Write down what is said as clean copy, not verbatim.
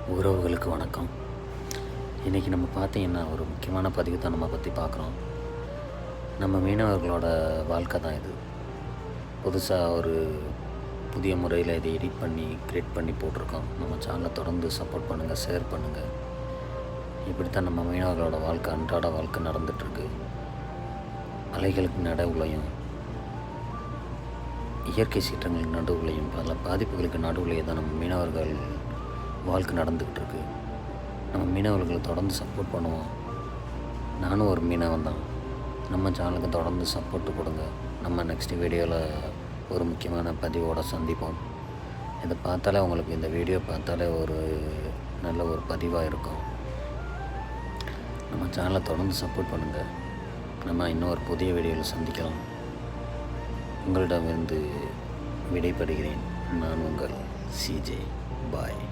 உறவுகளுக்கு வணக்கம். இன்றைக்கி நம்ம பார்த்தீங்கன்னா ஒரு முக்கியமான பதிவு தான் நம்ம பற்றி பார்க்குறோம். நம்ம மீனவர்களோட வாழ்க்கை தான் இது. புதுசாக ஒரு புதிய முறையில் இதை எடிட் பண்ணி க்ரியேட் பண்ணி போட்டிருக்கோம். நம்ம சேனலை தொடர்ந்து சப்போர்ட் பண்ணுங்கள், ஷேர் பண்ணுங்கள். இப்படித்தான் நம்ம மீனவர்களோட வாழ்க்கை, அன்றாட வாழ்க்கை நடந்துகிட்ருக்கு. அலைகளுக்கு நடுவுலையும், இயற்கை சீற்றங்களுக்கு நடுவுலையும், பல பாதிப்புகளுக்கு நடுவுலையே தான் நம்ம மீனவர்கள் வாழ்க்கை நடந்துக்கிட்டு இருக்கு. நம்ம மீனவர்களை தொடர்ந்து சப்போர்ட் பண்ணுவோம். நானும் ஒரு மீனவன் தான். நம்ம சேனலுக்கு தொடர்ந்து சப்போர்ட்டு கொடுங்க. நம்ம நெக்ஸ்ட் வீடியோவில் ஒரு முக்கியமான பதிவோடு சந்திப்போம். இதை பார்த்தாலே உங்களுக்கு, இந்த வீடியோ பார்த்தாலே ஒரு நல்ல ஒரு பதிவாக இருக்கும். நம்ம சேனலை தொடர்ந்து சப்போர்ட் பண்ணுங்கள். நம்ம இன்னும் ஒரு புதிய வீடியோவில் சந்திக்கலாம். உங்களிடமிருந்து விடைபெறுகிறேன். நான் உங்கள் CJ. பாய்.